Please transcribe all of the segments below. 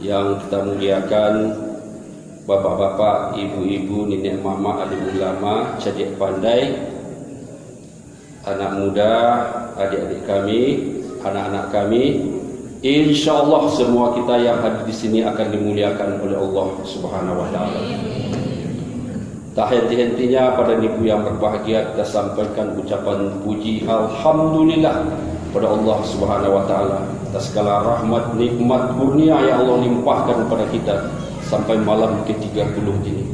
yang kita muliakan, bapak-bapak, ibu-ibu, nenek mama, alim ulama, cerdik pandai, anak muda, adik-adik kami, anak-anak kami, insyaallah semua kita yang hadir di sini akan dimuliakan oleh Allah Subhanahu wa taala. Tak henti-hentinya pada ibu yang berbahagia kita sampaikan ucapan puji alhamdulillah pada Allah Subhanahu wa taala atas segala rahmat, nikmat, kurnia yang Allah limpahkan kepada kita sampai malam ke-30 ini.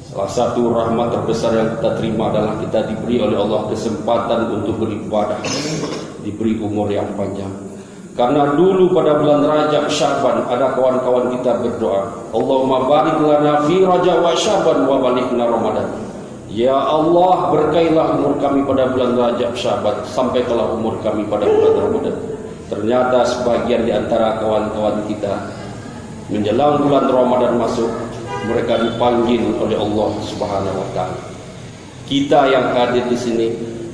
Salah satu rahmat terbesar yang kita terima adalah kita diberi oleh Allah kesempatan untuk beribadah, diberi umur yang panjang. Karena dulu pada bulan Rajab Syaban ada kawan-kawan kita berdoa, Allahumma barik lana fi Rajab wa Syaban wa balighna Ramadan. Ya Allah, berkailah umur kami pada bulan Rajab Syaban, sampaikanlah umur kami pada bulan Ramadan. Ternyata sebagian di antara kawan-kawan kita menjelang bulan Ramadan masuk, mereka dipanggil oleh Allah Subhanahu wa taala. Kita yang hadir di sini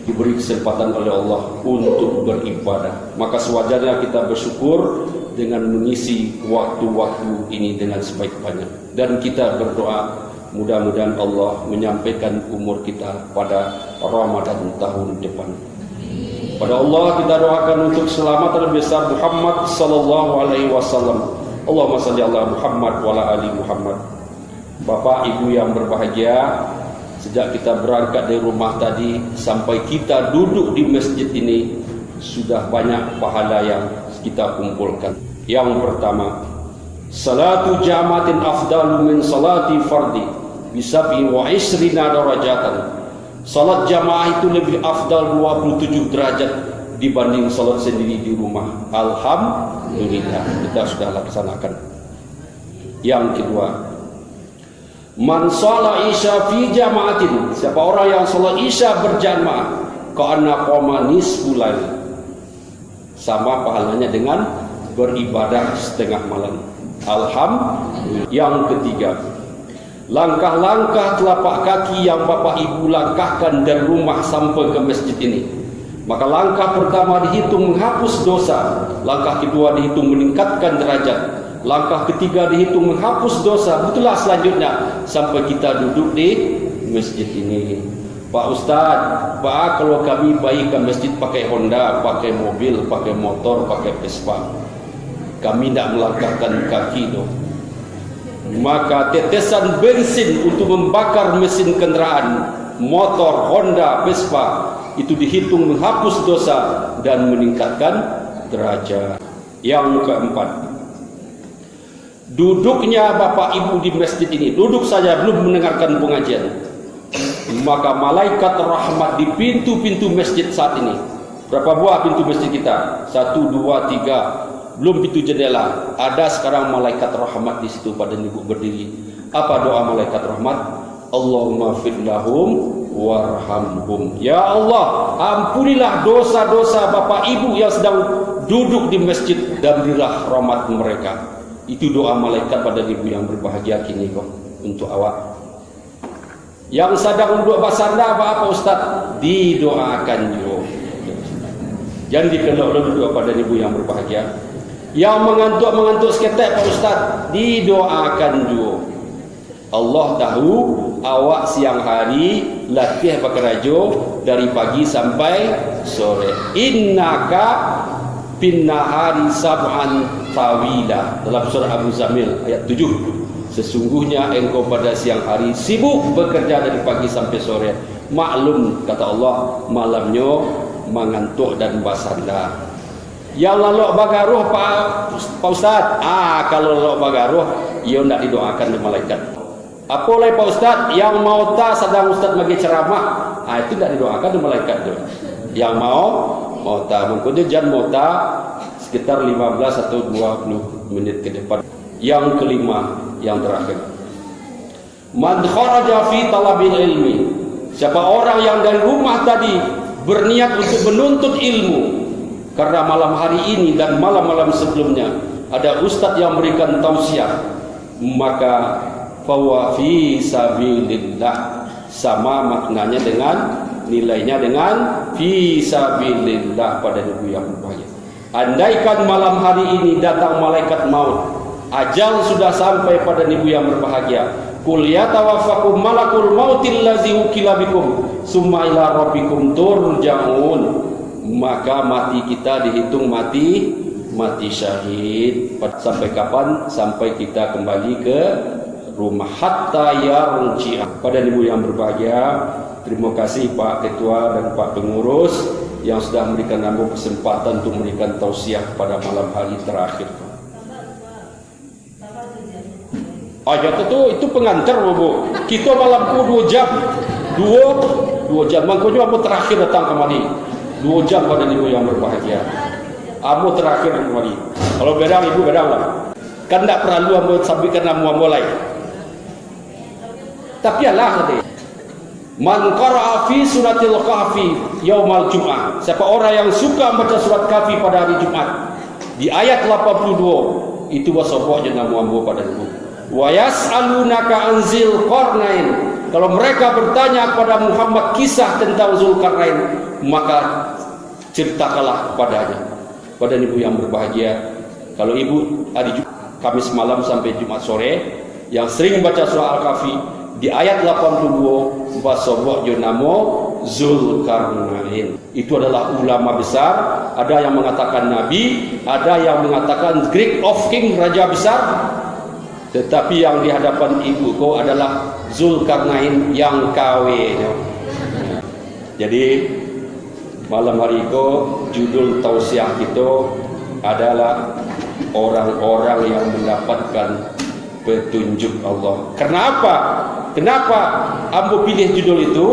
diberi kesempatan oleh Allah untuk beribadah. Maka sewajarnya kita bersyukur dengan mengisi waktu-waktu ini dengan sebaik-baiknya. Dan kita berdoa mudah-mudahan Allah menyampaikan umur kita pada Ramadan tahun depan. Pada Allah kita doakan untuk keselamatan besar Muhammad sallallahu alaihi wasallam. Allahumma shalli ala Muhammad wa ala ali Muhammad. Bapak Ibu yang berbahagia, sejak kita berangkat dari rumah tadi sampai kita duduk di masjid ini, sudah banyak pahala yang kita kumpulkan. Yang pertama, salatu jamaatin afdalu min salati fardi bisabi wa isrina darajatan. Salat jamaah itu lebih afdal 27 derajat dibanding salat sendiri di rumah. Alhamdulillah, kita sudah laksanakan. Yang kedua, man shalla isya fi jamaatin, siapa orang yang salat isya berjamaah, ka'anna qama nisful lail, sama pahalanya dengan beribadah setengah malam. Alhamdulillah. Yang ketiga, langkah-langkah telapak kaki yang Bapak Ibu langkahkan dari rumah sampai ke masjid ini, maka langkah pertama dihitung menghapus dosa, langkah kedua dihitung meningkatkan derajat, langkah ketiga dihitung menghapus dosa. Betullah selanjutnya sampai kita duduk di masjid ini. Pak Ustaz, Pak, kalau kami bayi ke masjid pakai Honda, pakai mobil, pakai motor, pakai Vespa, kami tidak melangkahkan kaki itu, maka tetesan bensin untuk membakar mesin kendaraan motor Honda, Vespa itu dihitung menghapus dosa dan meningkatkan derajat. Yang keempat, duduknya Bapak Ibu di masjid ini, duduk saja belum mendengarkan pengajian, maka malaikat rahmat di pintu-pintu masjid saat ini, berapa buah pintu masjid kita? 1, 2, 3, belum pintu jendela, ada sekarang malaikat rahmat di situ pada ibu berdiri. Apa doa malaikat rahmat? Allahumma fir lahum warhamhum. Ya Allah, ampunilah dosa-dosa Bapak Ibu yang sedang duduk di masjid dan berilah rahmat mereka. Itu doa malaikat pada ibu yang berbahagia kini kok untuk awak. Yang sedang duduk bersandar apa Ustaz? Didoakan juga. Jangan dikenal duduk pada ibu yang berbahagia. Yang mengantuk seketek Pak Ustaz, didoakan juga. Allah tahu awak siang hari latih pakai rajo dari pagi sampai sore. Innaka binnahari sab'an tawila, dalam surah Abu Zamil ayat 7. Sesungguhnya engkau pada siang hari sibuk bekerja dari pagi sampai sore. Maklum kata Allah, malamnya mengantuk dan bersandar. Yang lalok bagaruh Pak Ustaz, kalau lalok bagaruh ia tidak didoakan oleh malaikat. Apa lagi Pak Ustaz yang mau tak sedang Ustaz bagi ceramah, itu tidak didoakan oleh malaikat tu. Yang mau tak, mungkin dia jangan mau tak sekitar 15 atau 20 menit ke depan. Yang kelima, yang terakhir, man kharaja fi talabil ilmi, siapa orang yang dari rumah tadi berniat untuk menuntut ilmu, karena malam hari ini dan malam-malam sebelumnya ada ustaz yang memberikan tausiah, maka fawa fi sabilillah, sama maknanya dengan nilainya dengan fi sabilillah pada ibu yang berbahagia. andaikan malam hari ini datang malaikat maut, ajal sudah sampai pada ibu yang berbahagia, qul yatawaffakum malakul mautil ladzi wukila bikum summa ila rabbikum turja'un, maka mati kita dihitung mati syahid. Sampai kapan? Sampai kita kembali ke rumah, hatta yarji'a. Pada ibu yang berbahagia, terima kasih Pak Ketua dan Pak Pengurus yang sudah memberikan kami kesempatan untuk memberikan tausiah pada malam hari terakhir. Ajat itu pengantar Bu. Kita malamku 2 jam. 2 jam. Makanya aku terakhir datang kemari. 2 jam pada ibu yang berbahagia. Aku terakhir kemari. Kalau bedang ibu bedang lah. Kan tidak perlu aku sampaikan nama mulai. Tapi Allah tadi. Man qara'a fi suratil kahfi yaumal jum'ah. Siapa orang yang suka baca surat kahfi pada hari Jumat di ayat 82, itu wasabahnya nama ambo pada ibu. Wa yas'alunaka anzil qarnain. Kalau mereka bertanya kepada Muhammad kisah tentang Zulkarnain, maka ceritakanlah kepadanya. Pada ibu yang berbahagia, kalau ibu hari Kamis malam sampai Jumat sore yang sering baca surah Al-Kahfi, di ayat 82 basobok namo Zulkarnain. Itu adalah ulama besar, ada yang mengatakan nabi, ada yang mengatakan Greek of King, raja besar. Tetapi yang di hadapan ibu kau adalah Zulkarnain yang KW. Jadi malam hari itu judul tausiah kita adalah orang-orang yang mendapatkan petunjuk Allah. Kenapa ambo pilih judul itu?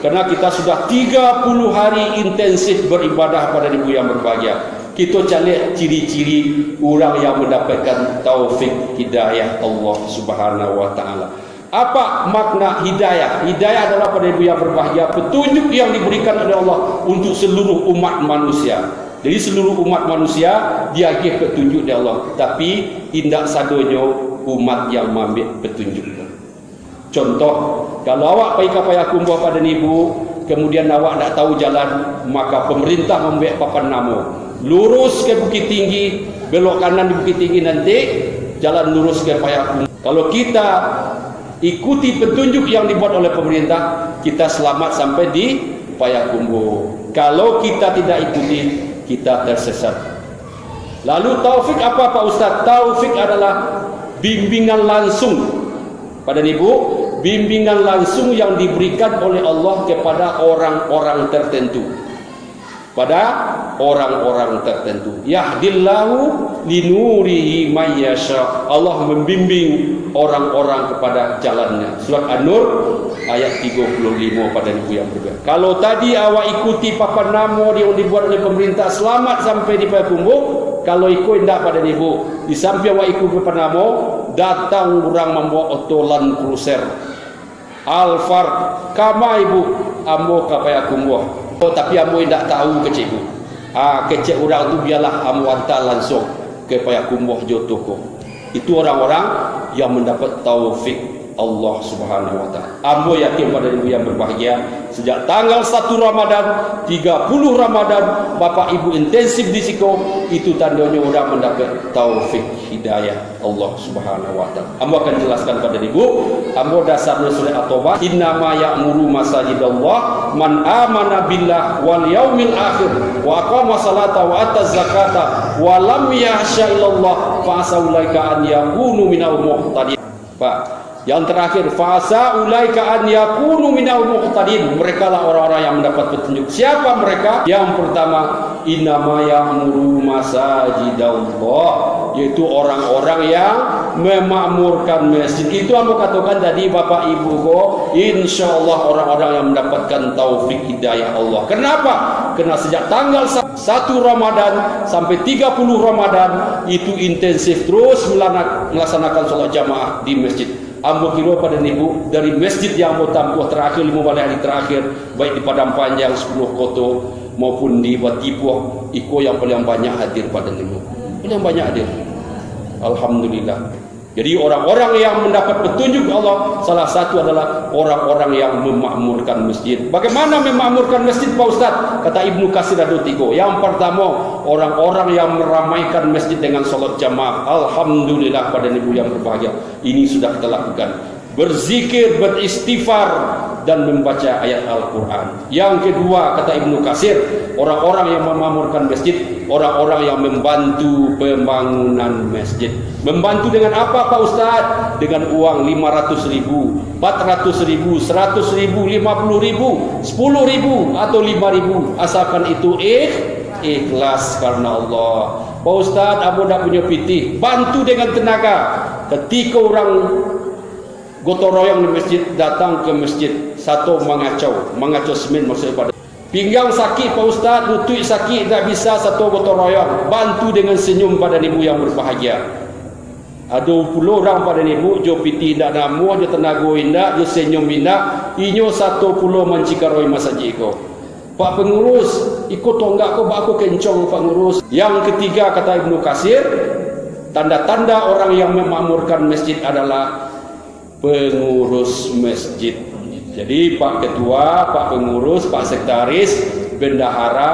Karena kita sudah 30 hari intensif beribadah pada ibu yang berbahagia. Kita cari ciri-ciri orang yang mendapatkan taufik hidayah Allah Subhanahu wa taala. Apa makna hidayah? Hidayah adalah pada ibu yang berbahagia, petunjuk yang diberikan oleh Allah untuk seluruh umat manusia. Jadi seluruh umat manusia dia agih petunjuk dari Allah, tapi indak sadonyo umat yang mengambil petunjuk. Contoh, kalau awak pergi ke Payakumbuh pada ibu, kemudian awak tak tahu jalan, maka pemerintah membuat papan nama. Lurus ke Bukit Tinggi, belok kanan di Bukit Tinggi, nanti jalan lurus ke Payakumbuh. Kalau kita ikuti petunjuk yang dibuat oleh pemerintah, kita selamat sampai di Payakumbuh. Kalau kita tidak ikuti, kita tersesat. Lalu taufik apa Pak Ustaz? Taufik adalah bimbingan langsung pada ibu, bimbingan langsung yang diberikan oleh Allah kepada orang-orang tertentu. Pada orang-orang tertentu. Yahdillahu linurihi may yasha. Allah membimbing orang-orang kepada jalannya. Surat An-Nur ayat 35 pada ibu yang berbeda. Kalau tadi awak ikuti papan nama yang dibuat oleh pemerintah, selamat sampai di Payakumbuh. Kalau ikut tidak pada ibu, di samping awak ikut papan nama, datang orang membawa otolan cruiser Alphard, kama ibu ambo ke Payakumbuh. Oh, tapi ambo tidak tahu kecik ibu. Kecik orang tu biarlah ambo hantar langsung ke Payakumbuh Jotoko. Itu orang-orang yang mendapat taufik Allah Subhanahu wa taala. Ambo yakin pada ibu yang berbahagia, sejak tanggal 1 Ramadan, 30 Ramadan, Bapak Ibu intensif di situ, itu tandanya orang mendapat taufik hidayah Allah Subhanahu wa taala. Ambo akan jelaskan pada ibu, ambo dasarnya surah At-Taubah, innama ya'muru masajidallah man amana billah wal yaumil akhir wa aqama salata wa ata zakata wa lam yahsha illallah fa asaulaika an yakunu minal muhtadin. Pak, yang terakhir, fasa ulaika an yakunu minal muhtadin. Mereka lah orang-orang yang mendapat petunjuk. Siapa mereka? Yang pertama, innama ya'muru masajidallah, yaitu orang-orang yang memakmurkan masjid. Itu aku katakan tadi Bapak Ibu ko, insyaallah orang-orang yang mendapatkan taufik hidayah Allah. Kenapa? Karena sejak tanggal 1 Ramadan sampai 30 Ramadan itu intensif terus melaksanakan sholat jamaah di masjid. Ambo kira pada ibu, dari masjid yang ambo tampuh terakhir 5 hari terakhir, baik di Padang Panjang 10 Koto maupun di Watipuh, iko yang paling banyak hadir pada ibu. Paling banyak hadir. Alhamdulillah. Jadi orang-orang yang mendapat petunjuk Allah, salah satu adalah orang-orang yang memakmurkan masjid. Bagaimana memakmurkan masjid, Pak Ustaz? Kata Ibnu Katsir ada 3. Yang pertama, orang-orang yang meramaikan masjid dengan solat jamaah. Alhamdulillah pada ibu yang berbahagia. Ini sudah kita lakukan. Berzikir, beristighfar, dan membaca ayat Al-Quran. Yang kedua, kata Ibnu Katsir, orang-orang yang memakmurkan masjid, orang-orang yang membantu pembangunan masjid. Membantu dengan apa, Pak Ustaz? Dengan uang 500.000, 400.000, 100.000, 50.000, 10.000 atau 5.000, asalkan itu ikhlas karena Allah. Pak Ustaz, aku tak punya pitih, bantu dengan tenaga. Ketika orang gotong royong di masjid, datang ke masjid, satu mengacau semen, maksudnya pada pinggang sakit, Pak Ustaz, lutut sakit, tak bisa, satu gotong royong bantu dengan senyum pada ibu yang berbahagia. Ada 20 orang pada ibu, jo piti indak namu, jo tenaga indak, jo senyum indak, inyo 10 mancikaroi masjid ko. Pak pengurus, ikut tonggak ko, bak ko kencong Pak pengurus. Yang ketiga, kata Ibnu Katsir, tanda-tanda orang yang memakmurkan masjid adalah pengurus masjid. Jadi Pak Ketua, Pak Pengurus, Pak Sekretaris, Bendahara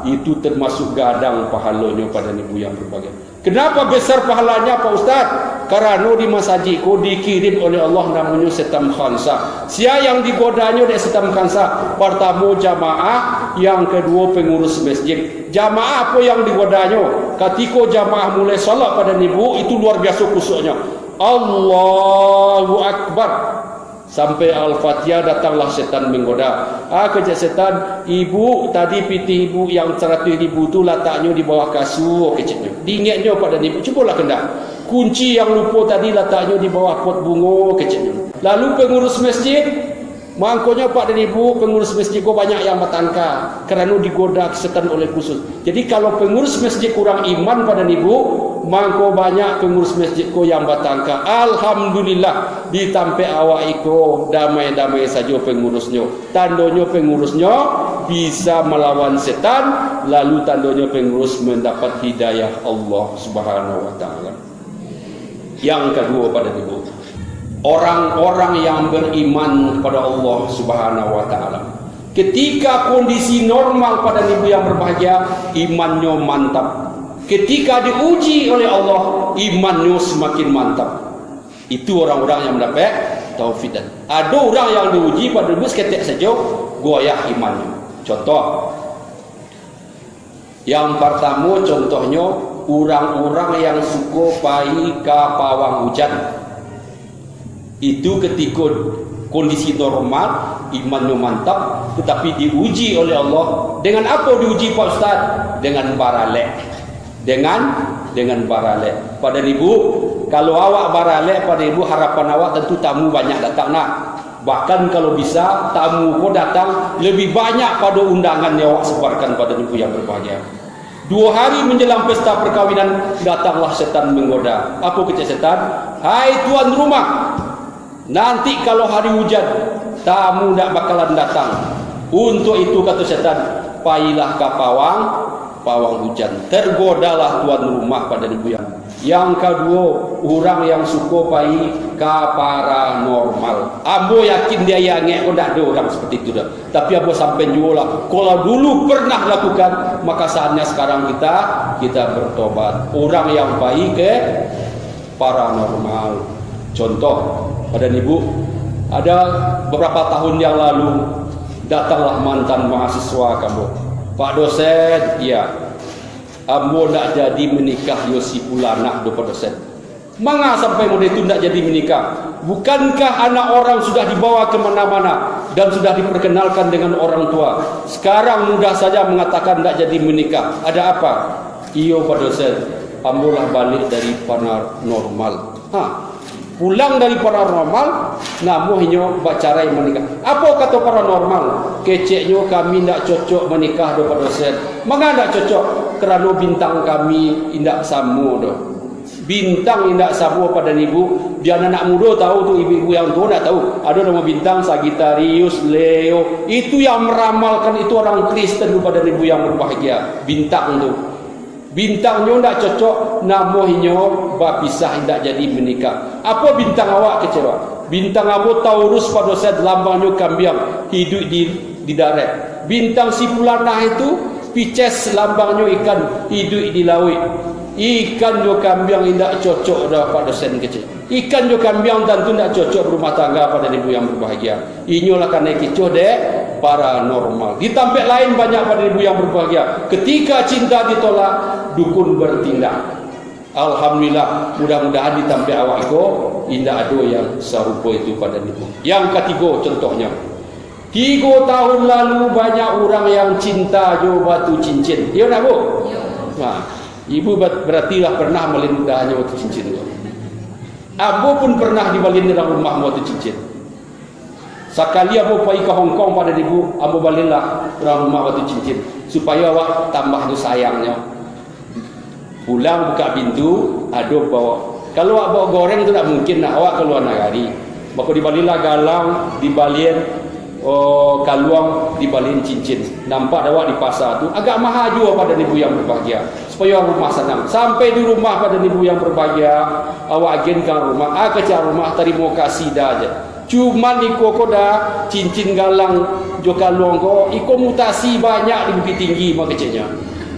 itu termasuk gadang pahalanya pada ibu yang berbahagia. Kenapa besar pahalanya, Pak Ustaz? Karena di masjidku dikirim oleh Allah namanya setam khansa. Sia yang digodanya dari setam khansa. Pertama jamaah, yang kedua pengurus masjid. Jamaah apa yang digodanya? Ketika jamaah mulai salat pada ibu, itu luar biasa khusyuknya. Allahu Akbar. Sampai Al-Fatihah, datanglah setan menggoda. Kejap setan, ibu tadi pitih ibu yang 100.000 tu letaknya di bawah kasur kecilnya. Diingatnya pada ibu, cubalah kendak. Kunci yang lupa tadi letaknya di bawah pot bunga kecilnya. Lalu pengurus masjid, mangkonya Pak dan Ibu, pengurus masjid kau banyak yang bertangka kerana digoda setan oleh khusus. Jadi kalau pengurus masjid kurang iman Pak dan Ibu, mangko banyak pengurus masjid kau yang bertangka. Alhamdulillah ditampai awak iko damai-damai saja pengurusnya. Tandanya pengurusnya bisa melawan setan, lalu tandanya pengurus mendapat hidayah Allah Subhanahu wa taala. Yang kedua pada Ibu, orang-orang yang beriman kepada Allah Subhanahu wa taala. Ketika kondisi normal pada ibu yang berbahagia, imannya mantap. Ketika diuji oleh Allah, imannya semakin mantap. Itu orang-orang yang mendapat taufik. Ada orang yang diuji pada ibu seketik saja goyah imannya. Contoh yang pertama, contohnya orang-orang yang suka pai ke pawang hujan. Itu ketika kondisi normal, imannya mantap, tetapi diuji oleh Allah. Dengan apa diuji Pak Ustaz? Dengan baralek. Dengan baralek. Pada ibu, kalau awak baralek pada ibu, harapan awak tentu tamu banyak datang nak. Bahkan kalau bisa tamu kau datang lebih banyak pada undangan yang awak sebarkan pada ibu yang berbahagia. 2 hari menjelang pesta perkawinan, datanglah setan menggoda. Apa kata setan? Hai tuan rumah, nanti kalau hari hujan, tamu tak bakalan datang. Untuk itu kata setan, pailah ke pawang hujan. Tergodalah tuan rumah pada ibu yang. Yang kedua, orang yang suka pai ke paranormal. Ambo yakin dia yang tak ada orang seperti itu dah. Tapi ambo sampai jualah. Kalau dulu pernah lakukan, maka saatnya sekarang kita bertobat. Orang yang pai ke paranormal. Contoh, pada ibu, ada beberapa tahun yang lalu datanglah mantan mahasiswa kamu. Pak dosen, iya, ambo nak jadi menikah Yosi Pulana Pak dosen. Manga sampai muda itu nak jadi menikah? Bukankah anak orang sudah dibawa ke mana-mana dan sudah diperkenalkan dengan orang tua? Sekarang mudah saja mengatakan nak jadi menikah. Ada apa? Iyo Pak dosen, ambo lah balik dari paranormal. Pulang dari paranormal, namuhnya bacarai menikah. Apa kata paranormal? Keceknya kami tidak cocok menikah do Pak dosen. Mengapa tidak cocok? Kerana bintang kami tidak sama do. Bintang tidak sama pada ibu. Dia anak muda tahu tu, ibu-ibu yang tua tak tahu. Ada nama bintang Sagittarius, Leo. Itu yang meramalkan itu orang Kristen pada ibu yang berbahagia. Bintang tu. Bintangnya tak cocok, namanya berpisah tidak jadi menikah. Apa bintang awak kecewa? Bintang abu Taurus pada saat lambangnya kambing hidup di darat. Bintang si Pulanah itu Pisces lambangnya ikan hidup di laut. Ikan jo kambing tidak cocok pada sen kecil. Ikan jo kambing tentu tidak cocok berumah tangga pada ibu yang berbahagia. Inilah karena kecoh dek paranormal. Di tempat lain banyak pada ibu yang berbahagia. Ketika cinta ditolak, dukun bertindak. Alhamdulillah, mudah-mudahan di tempat awak itu tidak ada yang serupa itu pada ibu. Yang ketiga contohnya, 3 tahun lalu banyak orang yang cinta jo batu cincin. Ya nak bu? Nah, ibu berartilah pernah melindahnya batu cincin. Abu pun pernah dibalin dalam rumah batu cincin. Sekali abu pergi ke Hong Kong pada ibu, abu balinlah dalam rumah batu cincin supaya awak tambah tu sayangnya. Pulang buka pintu, ada bawa. Kalau awak bawa goreng itu tak mungkin nak awak keluar negari. Maka dibalilah galang, dibalin kaluang, dibalin cincin. Nampak awak di pasar tu agak mahal juga pada ibu yang berbahagia. Supaya rumah senang. Sampai di rumah pada ibu yang berbahagia, awak agenkan rumah, kecah rumah terima kasih dah aja. Cuma iko koda cincin galang jo kaluang ko, iko mutasi banyak di Bukit Tinggi makecnya.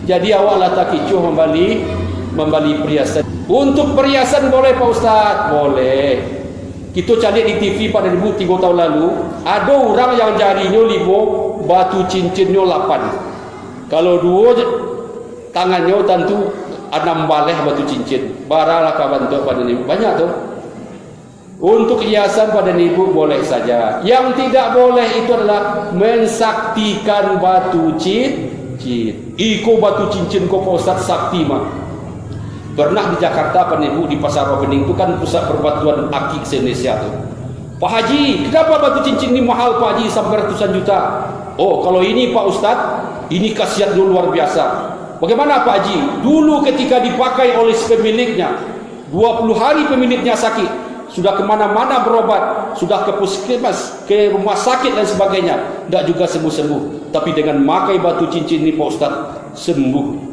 Jadi awak letak kicuh membeli perhiasan. Untuk perhiasan boleh Pak Ustaz? Boleh. Kita cari di TV pada 3 tahun lalu, ada orang yang jarinya 5, batu cincinnya 8. Kalau 2 tangannya tentu 6 baleh batu cincin. Baralah kawan tu pada ibu. Banyak tu. Untuk hiasan pada ibu boleh saja. Yang tidak boleh itu adalah mensaktikan batu cincin. Iko batu cincin ko Pak Ustaz sakti mah. Pernah di Jakarta Pak Ibu di Pasar Bening itu kan pusat perbatuan akik se-Indonesia tu. Pak Haji, kenapa batu cincin ini mahal Pak Haji sampai ratusan juta? Oh, kalau ini Pak Ustaz, ini khasiatnya luar biasa. Bagaimana Pak Haji? Dulu ketika dipakai oleh pemiliknya, 20 hari pemiliknya sakit, sudah kemana-mana berobat, sudah ke puskesmas, ke rumah sakit dan sebagainya, tidak juga sembuh-sembuh. Tapi dengan memakai batu cincin ini Pak Ustaz, sembuh.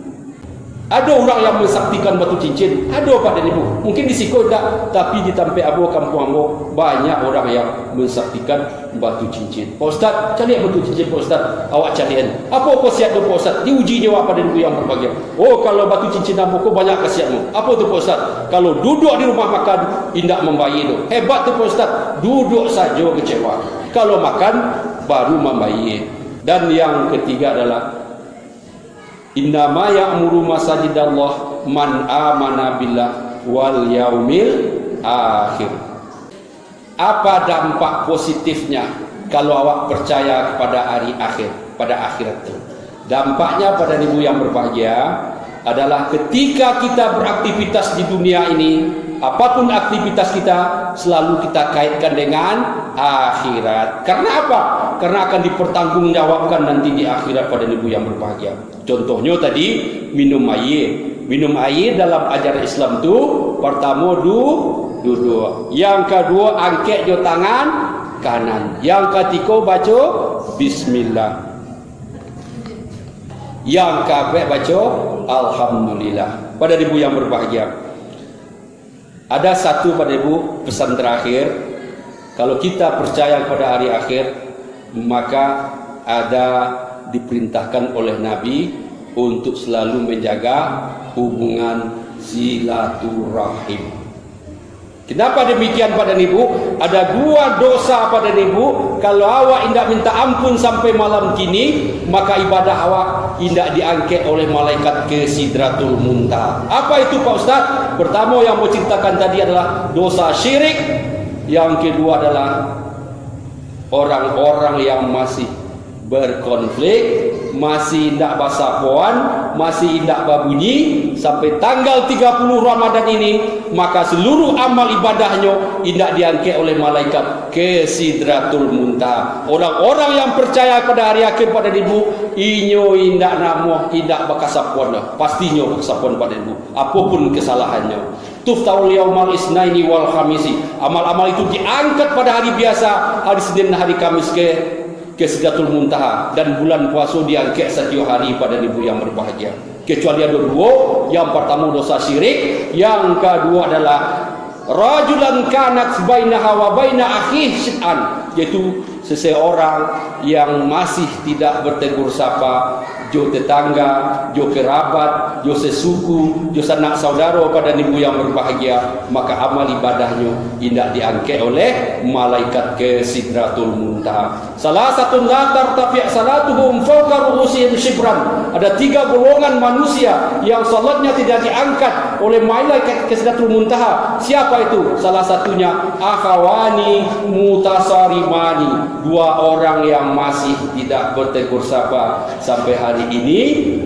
Ada orang yang mensaktikan batu cincin, ada Pak dan Ibu. Mungkin di Siko tidak, tapi di tempat Abu kampung Abu banyak orang yang mensaktikan batu cincin. Pak Ustaz, cari batu cincin Pak Ustaz. Awak carian. Apa khasiat tu Pak Ustaz? Diuji jawab pada Ibu yang berbahagia. Oh, kalau batu cincin Abu kau banyak khasiatmu. Apa tu Pak Ustaz? Kalau duduk di rumah makan, indak membayi tu. Hebat tu Pak Ustaz. Duduk saja kecewa. Kalau makan baru membayi. Dan yang ketiga adalah innama ya'muru masajidallah man amana billah wal yaumil akhir. Apa dampak positifnya kalau awak percaya kepada hari akhir, pada akhirat itu? Dampaknya pada ibu yang berbahagia adalah ketika kita beraktivitas di dunia ini, apapun aktivitas kita selalu kita kaitkan dengan akhirat. Karena apa? Karena akan dipertanggungjawabkan nanti di akhirat pada ibu yang berbahagia. Contohnya tadi minum air. Minum air dalam ajaran Islam tu pertama duduk. Yang kedua angkat jo tangan kanan. Yang ketiga baca bismillah. Yang keempat baca alhamdulillah. Pada ibu yang berbahagia, ada satu pada ibu pesan terakhir. Kalau kita percaya kepada hari akhir, maka ada diperintahkan oleh Nabi untuk selalu menjaga hubungan silaturahim. Kenapa demikian pada ibu? Ada 2 dosa pada ibu. Kalau awak tidak minta ampun sampai malam kini, maka ibadah awak tidak diangkat oleh malaikat ke Sidratul Muntaha. Apa itu Pak Ustaz? Pertama yang mau ceritakan tadi adalah dosa syirik. Yang kedua adalah orang-orang yang masih berkonflik, masih tidak basapuan, masih tidak babunyi sampai tanggal 30 Ramadan ini, maka seluruh amal ibadahnya tidak diangkat oleh malaikat ke Sidratul Muntaha. Orang-orang yang percaya pada hari akhir pada ibu, inyo indak namo tidak bakasapuan, pastinya bakasapuan pada ibu, apapun kesalahannya. Tuftaul yaumal isnaini wal khamisi. Amal-amal itu diangkat pada hari biasa, hari Senin, hari Kamis ke Sidratul Muntaha, dan bulan puasa diangkat setiap hari pada ibu yang berbahagia. kecuali ada dua. Yang pertama dosa syirik, yang kedua adalah rajulan kanat bainaha wa baina akhihi syit'an, yaitu seseorang yang masih tidak bertegur sapa jo tetangga, jo kerabat, jo sesuku, jo sanak saudara pada ibu yang berbahagia, maka amal ibadahnya tidak diangkat oleh malaikat ke Sidratul Muntaha. Salah satu latar tafi' salatuhum fawqa ru'usihim shibran. Ada 3 golongan manusia yang salatnya tidak diangkat oleh malaikat ke Sidratul Muntaha. Siapa itu? Salah satunya akhawani mutasarimani, 2 orang yang masih tidak bertegur sapa sampai hari ini,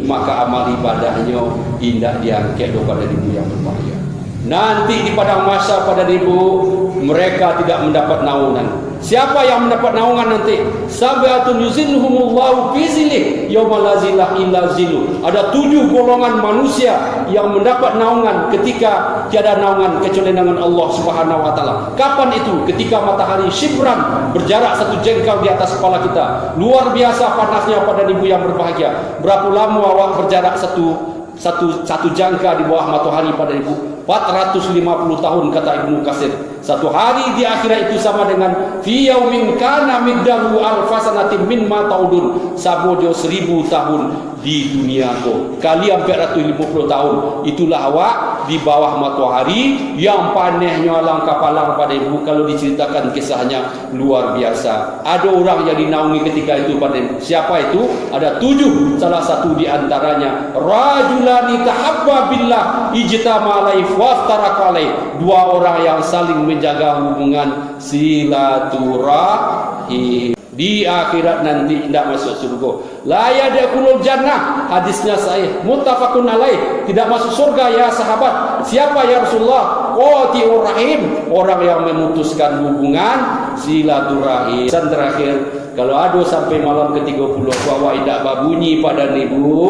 maka amal ibadahnya tidak diangkat kepada ibu yang berbahagia. Nanti di padang mahsyar pada ibu, mereka tidak mendapat naungan. Siapa yang mendapat naungan nanti? Sab'atun yuzilluhumullahu fi zillihi yauma la zilla illa zilluh. Ada 7 golongan manusia yang mendapat naungan ketika tiada naungan kecuali naungan Allah Subhanahu wa taala. Kapan itu? Ketika matahari shibran, berjarak 1 jengkal di atas kepala kita. Luar biasa panasnya pada ibu yang berbahagia. Berapa lama awak berjarak satu jangka di bawah matahari pada ibu? 450 tahun kata Ibnu Katsir. 1 hari di akhirat itu sama dengan fi yaumin kana middahu alfasanatin mimma taudun, sabojo 1000 tahun di dunia ko. Kali 450 tahun, itulah awak di bawah matahari yang panasnya alang kapalang pada ibu. Kalau diceritakan kisahnya luar biasa. Ada orang yang dinaungi ketika itu pada ibu. Siapa itu? Ada 7. Salah satu di antaranya rajulani tahabba billah ijtama alaihi waftaraka alaihi. 2 orang yang saling menjaga hubungan silaturahim. Di akhirat nanti tidak masuk surga. La yadkhulul jannah, hadisnya sahih, muttafaqun alaih, tidak masuk surga ya sahabat. Siapa ya Rasulullah? Qati'ur rahim, orang yang memutuskan hubungan silaturahim. Dan terakhir, kalau ada sampai malam ke-30 bahwa tidak babunyi pada ibu,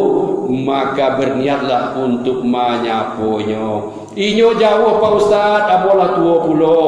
maka berniatlah untuk menyapunya. Inyo jauh Pak Ustaz, apalah tua pula.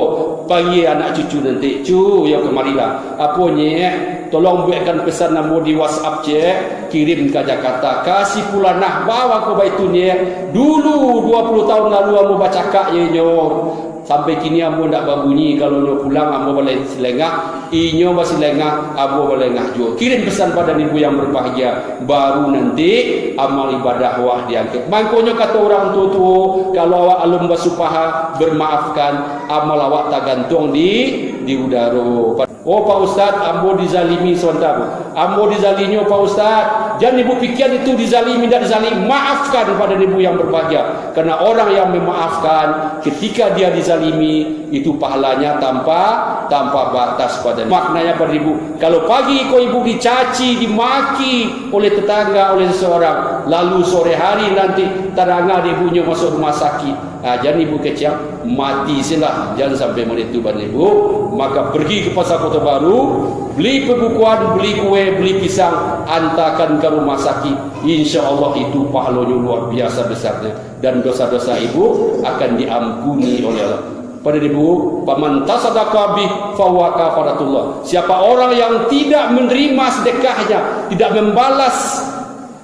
Pagi anak cucu nanti, cu yang kemarilah. Apanya? Tolong buatkan pesan nombor di WhatsApp cek, kirim ke Jakarta. Kasih pula nah bawa ke baitunya. Dulu 20 tahun lalu amo baca kak ye nyor. Sampai kini amo ndak babunyi, kalau nyo pulang amo boleh selengah, inyo masih lengah, amo boleh lengah juga. Kirim pesan pada ibu yang berbahagia, baru nanti amal ibadah wah diangkat. Mangkonyo kata orang tua, kalau awak alum basupaha bermaafkan, amal awak tak gantung di udara. Oh Pak Ustaz, ambo dizalimi sebentar. Ambo dizaliminya Pak Ustaz. Jangan ibu pikir itu dizalimi dan dizalimi. Maafkan pada ibu yang berbahagia. Karena orang yang memaafkan ketika dia dizalimi, itu pahalanya tanpa batas pada. Maknanya pada ibu, kalau pagi kau ibu dicaci, dimaki oleh tetangga, oleh seseorang, lalu sore hari nanti terangga ibunya masuk rumah sakit. Jangan ibu kecil mati silah, jangan sampai menit itu pada ibu. Maka pergi ke pasar Kota Baru, beli pembukuan, beli kue, beli pisang, antarkan ke rumah sakit. Insya Allah itu pahalanya luar biasa besarnya, dan dosa-dosa ibu akan diampuni oleh Allah. Pada ibu, paman tasadaqah bi fahuwa kafaratullah. Siapa orang yang tidak menerima sedekahnya, tidak membalas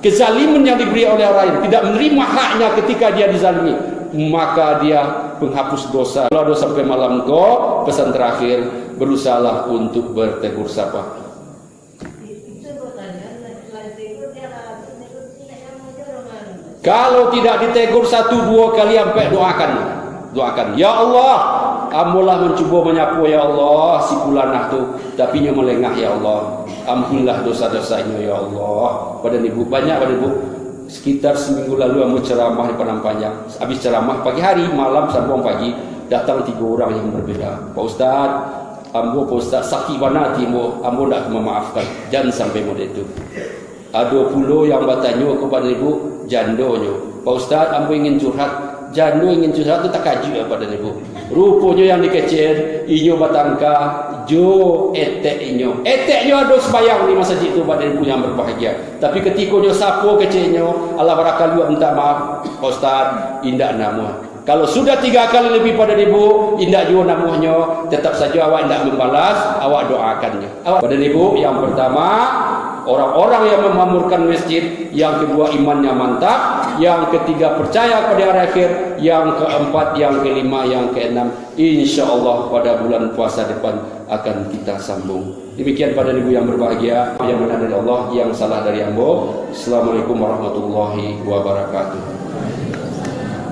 kezaliman yang diberi oleh orang lain, tidak menerima haknya ketika dia dizalimi, maka dia penghapus dosa. Kalau ada sampai malam kau, pesan terakhir, berusahalah untuk bertegur sapa. Kalau tidak ditegur 1-2 kali, sampai doakan. Ya Allah, ambolah mencuba menyapu ya Allah si pulanah tu, tapi nya melengah ya Allah. Ampunilah dosa-dosanya ya Allah. Pada ibu banyak pada ibu. Sekitar seminggu lalu aku ceramah di Padang Panjang. Habis ceramah pagi hari, malam sambung pagi, datang 3 orang yang berbeda. Pak Ustaz, ambo Pak Ustaz sakit banget ambo ndak memaafkan. Jangan sampai model itu. Ada pula yang bertanya kepada ibu, jandonyo. Pak Ustaz, ambo ingin curhat. Jando ingin curhat itu tak kaji pada ibu. Rupanya yang dikecil, inyo batangka, jo etek inyo. Eteknya ada sembayang di masjid itu pada ibu yang berbahagia. Tapi ketika nyo sapu kecilnya, Allah barakal juga minta maaf. Ustaz, indah nama. Kalau sudah 3 kali lebih pada ibu, indah juga namanya, tetap saja awak tidak membalas, awak doakannya. Pada ibu, yang pertama, orang-orang yang memakmurkan masjid, yang kedua imannya mantap, yang ketiga percaya pada hari akhir, yang keempat, yang kelima, yang keenam, insya-Allah pada bulan puasa depan akan kita sambung. Demikian pada ibu yang berbahagia, yang benar dari Allah, yang salah dari hamba. Assalamualaikum warahmatullahi wabarakatuh.